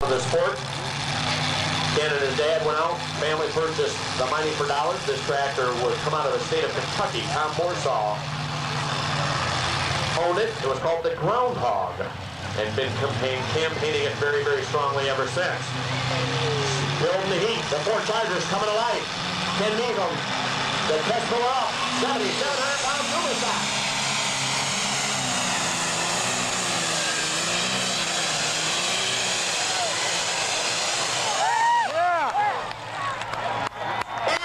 of the sport. Ken and his dad went out. Family purchased the Mining for Dollars. This tractor would come out of the state of Kentucky. Tom Warsaw owned it. It was called the Groundhog and been campaigning it very, very strongly ever since. Building the heat. The 4 Chargers coming to life. Ken Needham. The test pull up. 7,700-pound superstock.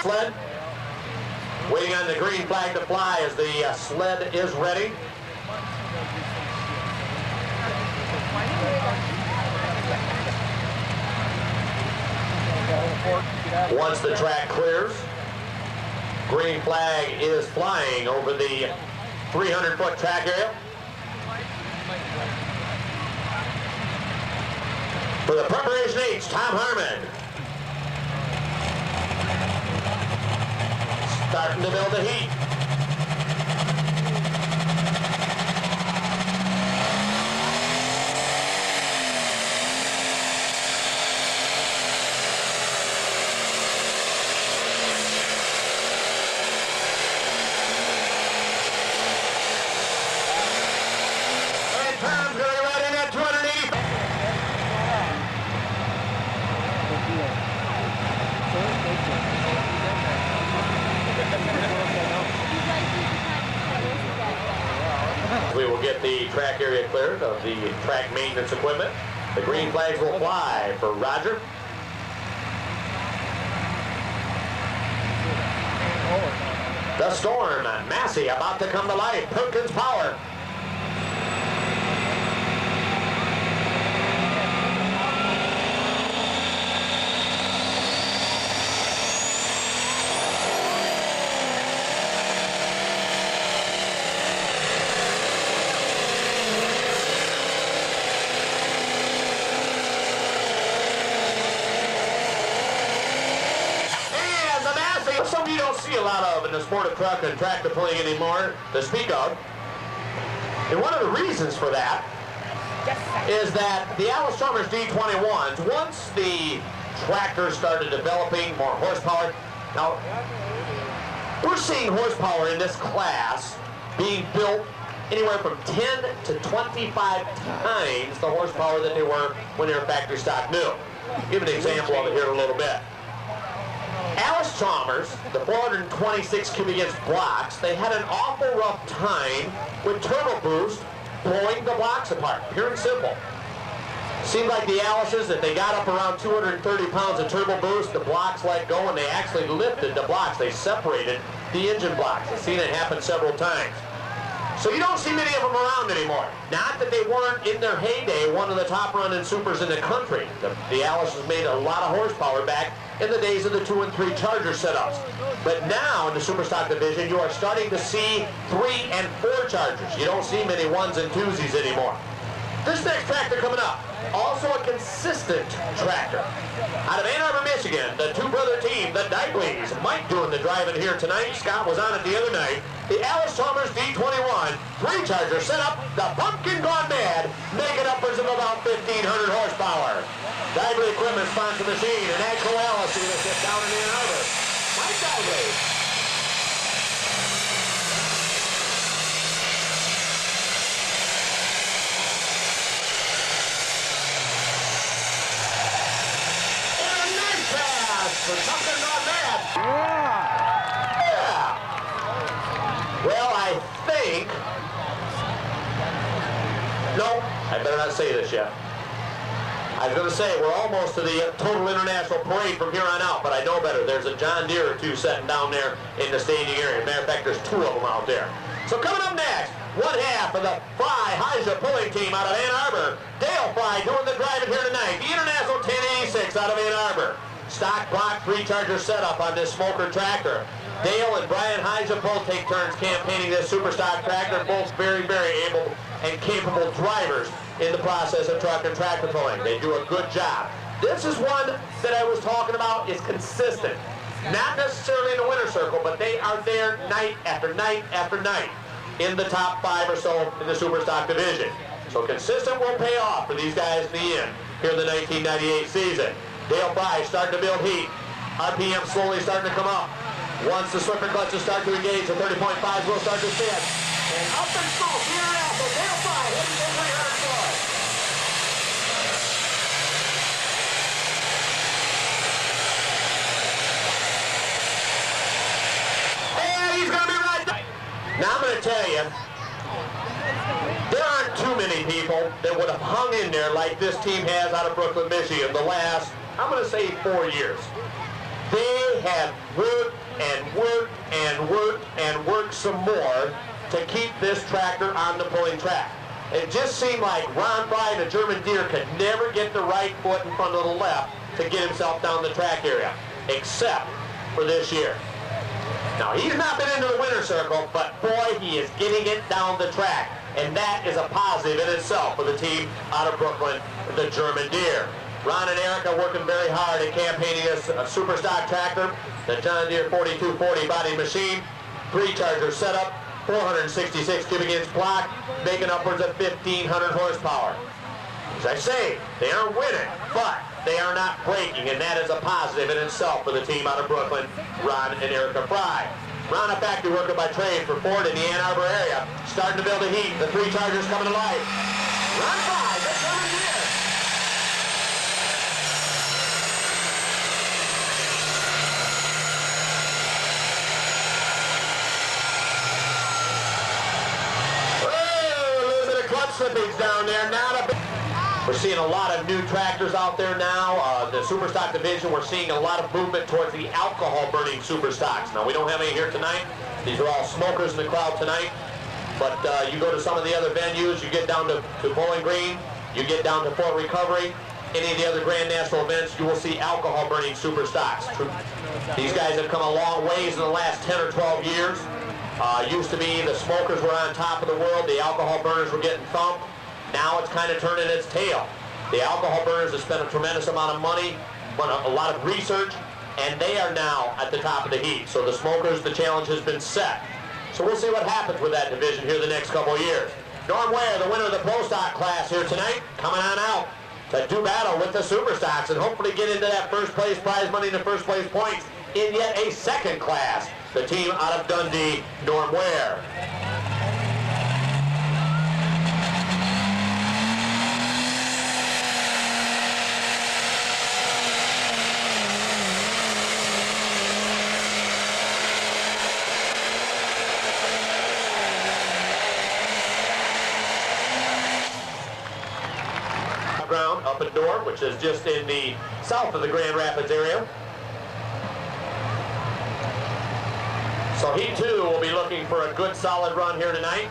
Sled. Waiting on the green flag to fly as the sled is ready. Once the track clears, green flag is flying over the 300-foot track area. For the preparation H, Tom Harmon. Starting to build the heat. And Tom's going to run in at 280. We will get the track area cleared of the track maintenance equipment. The green flags will fly for Roger. The Storm, Massey about to come to life. Perkins Power. Something you don't see a lot of in the sport of truck and tractor pulling anymore to speak of. And one of the reasons for that is that the Allis-Chalmers D21s, once the tractors started developing more horsepower, now we're seeing horsepower in this class being built anywhere from 10 to 25 times the horsepower that they were when they were factory stock new. I'll give an example of it here in a little bit. Allis-Chalmers, the 426 cubic inch blocks, they had an awful rough time with turbo boost blowing the blocks apart, pure and simple. Seemed like the Allises, if they got up around 230 pounds of turbo boost, the blocks let go and they actually lifted the blocks. They separated the engine blocks. I've seen it happen several times. So you don't see many of them around anymore. Not that they weren't in their heyday one of the top running supers in the country. The Allises made a lot of horsepower back in the days of the 2 and 3 Charger setups. But now in the Superstock division, you are starting to see 3 and 4 Chargers. You don't see many 1s and 2s anymore. This next tractor coming up, also a consistent tractor. Out of Ann Arbor, Michigan, the two-brother team, the Dybleys. Mike doing the driving here tonight. Scott was on it the other night. The Allis-Chalmers D21 3-Charger set up, the Pumpkin Gone Mad, making upwards of about 1,500 horsepower. Dybley Equipment sponsor machine, and Agco Alice dealership down in Ann Arbor. Mike Dybley. For something on that. Yeah. Well, I think. No, I better not say this yet. I was going to say we're almost to the total international parade from here on out, but I know better. There's a John Deere or two sitting down there in the staging area. Matter of fact, there's 2 of them out there. So coming up next, one half of the Fry Heisha pulling team out of Ann Arbor. Dale Fry doing the driving here tonight. The International 1086 out of Ann Arbor. Stock block 3-Charger setup on this smoker tractor. Dale and Brian Heisha both take turns campaigning this super stock tractor. Both very, very able and capable drivers in the process of truck and tractor pulling. They do a good job. This is one that I was talking about is consistent. Not necessarily in the winner circle, but they are there night after night after night in the top 5 or so in the super stock division. So consistent will pay off for these guys in the end. here in the 1998 season. Dale Fry starting to build heat. RPM slowly starting to come up. Once the swifter clutches start to engage, the 30.5s will start to spin. And up and smoke here and out. So Dale Fry hitting the 300 floor. And he's going to be right there. Now I'm going to tell you, there aren't too many people that would have hung in there like this team has out of Brooklyn, Michigan the last, I'm going to say 4 years. They have worked and worked and worked and worked some more to keep this tractor on the pulling track. It just seemed like Ron Fry and the German Deere could never get the right foot in front of the left to get himself down the track area, except for this year. Now, he's not been into the winner's circle, but boy, he is getting it down the track. And that is a positive in itself for the team out of Brooklyn, the German Deere. Ron and Eric are working very hard at campaigning this super stock tractor, the John Deere 4240 body machine, 3-charger setup, 466 cubic inch block, making upwards of 1,500 horsepower. As I say, they aren't winning, but they are not breaking, and that is a positive in itself for the team out of Brooklyn, Ron and Erica Fry. Ron, a factory worker by trade for Ford in the Ann Arbor area, starting to build a heat. The 3-chargers coming to life. Ron Fry, the German Deere. A little bit of clutch slippage down there. Not a big. We're seeing a lot of new tractors out there now. The super stock division, we're seeing a lot of movement towards the alcohol burning super stocks. Now, we don't have any here tonight. These are all smokers in the crowd tonight. But you go to some of the other venues, you get down to Bowling Green, you get down to Fort Recovery, any of the other Grand National events, you will see alcohol burning super stocks. These guys have come a long ways in the last 10 or 12 years. Used to be the smokers were on top of the world, the alcohol burners were getting thumped. Now it's kind of turning its tail. The alcohol burners have spent a tremendous amount of money, a lot of research, and they are now at the top of the heap. So the smokers, the challenge has been set. So we'll see what happens with that division here the next couple of years. Norm Ware, the winner of the Pro Stock class here tonight, coming on out to do battle with the Super Stocks and hopefully get into that first place prize money and the first place points in yet a second class. The team out of Dundee, Norm Ware. Ground up at Door, which is just in the south of the Grand Rapids area. So he too will be looking for a good solid run here tonight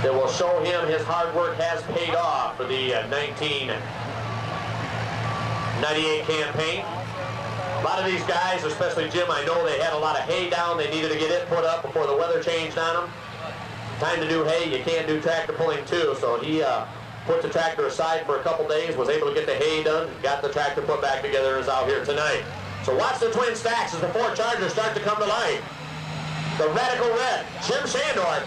that will show him his hard work has paid off for the 1998 campaign. A lot of these guys, especially Jim, I know they had a lot of hay down. They needed to get it put up before the weather changed on them. Time to do hay, you can't do tractor pulling too, so he put the tractor aside for a couple days, was able to get the hay done, got the tractor put back together, and is out here tonight. So watch the twin stacks as the 4 Chargers start to come to life. The Radical Red, Jim Shandor.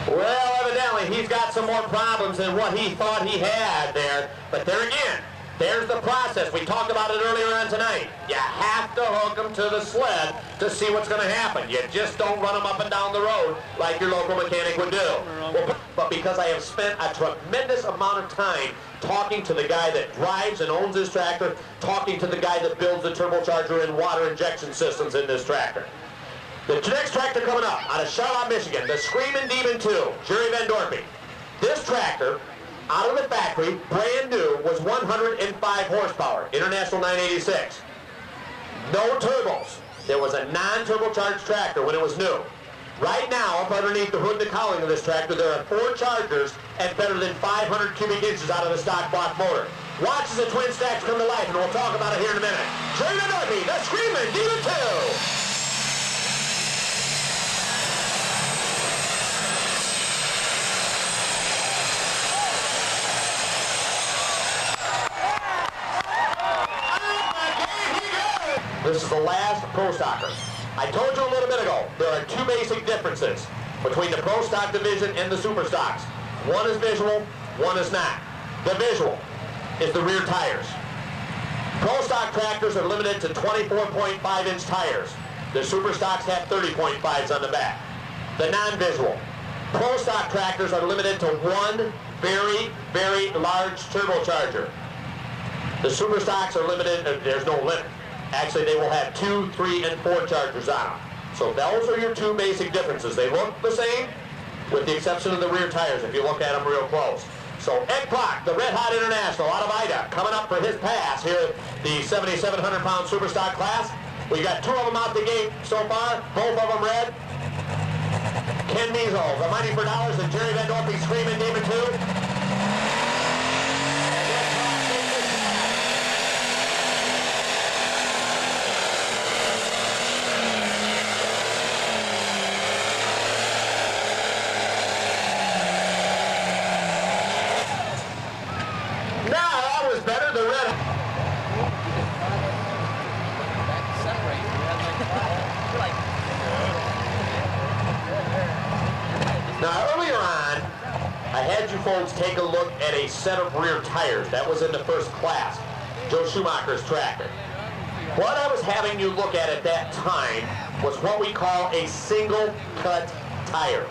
Well, evidently, he's got some more problems than what he thought he had there. But there again, there's the process. We talked about it earlier on tonight. You have to hook them to the sled to see what's going to happen. You just don't run them up and down the road like your local mechanic would do. Well, but because I have spent a tremendous amount of time talking to the guy that drives and owns this tractor, talking to the guy that builds the turbocharger and water injection systems in this tractor. The next tractor coming up out of Charlotte, Michigan, the Screamin' Demon 2, Jerry Van Dorpy. This tractor, out of the factory, brand new, was 105 horsepower, International 986. No turbos. There was a non-turbocharged tractor when it was new. Right now, up underneath the hood and the cowling of this tractor, there are 4 chargers and better than 500 cubic inches out of the stock block motor. Watch as the twin stacks come to life, and we'll talk about it here in a minute. Jerry Van Dorpy, the Screamin' Demon 2. This is the last Pro Stocker. I told you a little bit ago, there are two basic differences between the Pro Stock division and the Super Stocks. One is visual, one is not. The visual is the rear tires. Pro Stock tractors are limited to 24.5-inch tires. The Super Stocks have 30.5s on the back. The non-visual. Pro Stock tractors are limited to one very, very large turbocharger. The Super Stocks are limited, there's no limit. Actually, they will have 2, 3, and 4 chargers on them. So those are your two basic differences. They look the same, with the exception of the rear tires, if you look at them real close. So Ed Clark, the Red Hot International out of Ida, coming up for his pass here at the 7,700-pound Super Stock class. We got two of them out the gate so far, both of them red. Ken Measles, the Mighty for Dollars, and Jerry Van Dorpy screaming Demon 2. Now, earlier on, I had you folks take a look at a set of rear tires. That was in the first class, Joe Schumacher's tractor. What I was having you look at that time was what we call a single cut tire.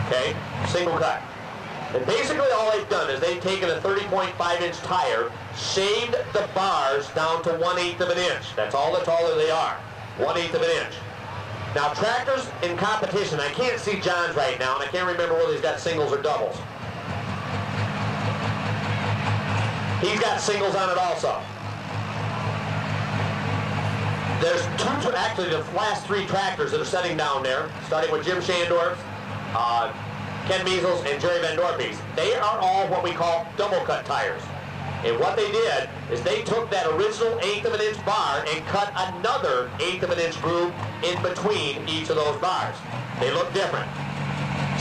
Okay, single cut. And basically all they've done is they've taken a 30.5-inch tire, shaved the bars down to 1/8 of an inch. That's all the taller they are, 1/8 of an inch. Now tractors in competition, I can't see John's right now, and I can't remember whether he's got singles or doubles. He's got singles on it also. There's actually the last three tractors that are sitting down there, starting with Jim Shandorf, Ken Measles, and Jerry Van Dorpy's. They are all what we call double cut tires. And what they did is they took that original 1/8 of an inch bar and cut another 1/8 of an inch groove in between each of those bars. They look different.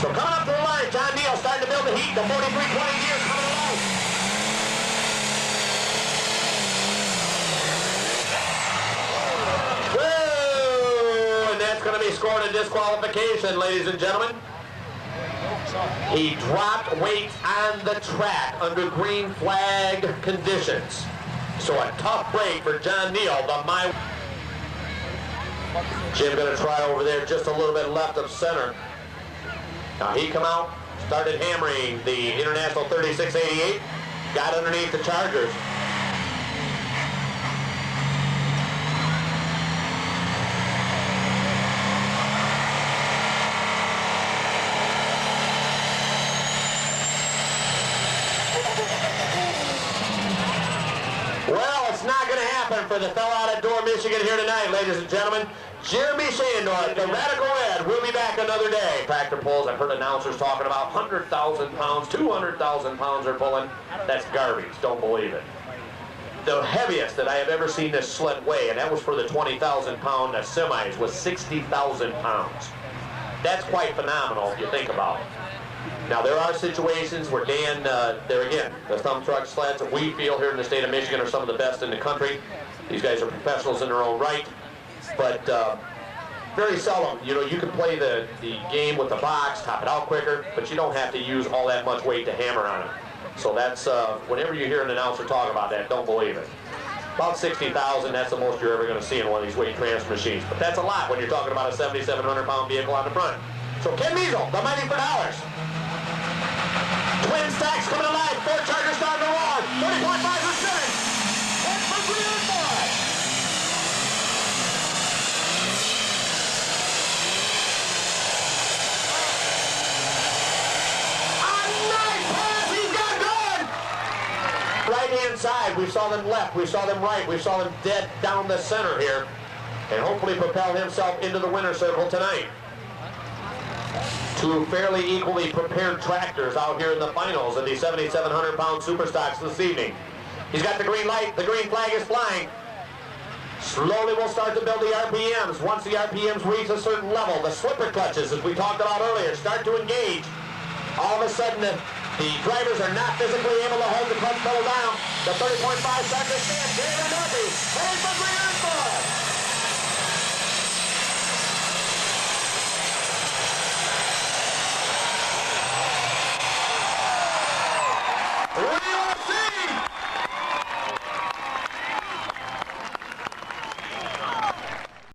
So coming up to the line, John Neal starting to build the heat. The 4320 gears coming along. Whoa! And that's going to be scoring a disqualification, ladies and gentlemen. He dropped weight on the track under green flag conditions. So a tough break for John Neal, the Jim going to try over there just a little bit left of center. Now he come out, started hammering the International 3688, got underneath the Chargers. For the fellow out of Door, Michigan here tonight, ladies and gentlemen, Jeremy Shandor, the Radical Red, will be back another day. Tractor pulls, I've heard announcers talking about 100,000 pounds, 200,000 pounds they're pulling. That's garbage, don't believe it. The heaviest that I have ever seen this sled weigh, and that was for the 20,000-pound semis, was 60,000 pounds. That's quite phenomenal if you think about it. Now, there are situations where Dan, there again, the thumb truck sleds that we feel here in the state of Michigan are some of the best in the country. These guys are professionals in their own right, but very seldom, you know, you can play the game with the box, top it out quicker, but you don't have to use all that much weight to hammer on it. So that's, whenever you hear an announcer talk about that, don't believe it. About 60,000, that's the most you're ever going to see in one of these weight transfer machines. But that's a lot when you're talking about a 7,700-pound vehicle on the front. So Ken Measles, the Mighty for Dollars. Twin stacks coming alive, 4 Chargers starting to roar, 30.5%. And for 3 and 4. Right-hand side, we saw them left, we saw them right, we saw them dead down the center here, and hopefully propel himself into the winner's circle tonight. Two fairly equally prepared tractors out here in the finals of the 7,700-pound Super Stocks this evening. He's got the green light, the green flag is flying. Slowly we'll start to build the RPMs. Once the RPMs reach a certain level, the slipper clutches, as we talked about earlier, start to engage. All of a sudden, the drivers are not physically able to hold the clutch pedal down. The 30.5 starts to stand. Jerry Van Dorpy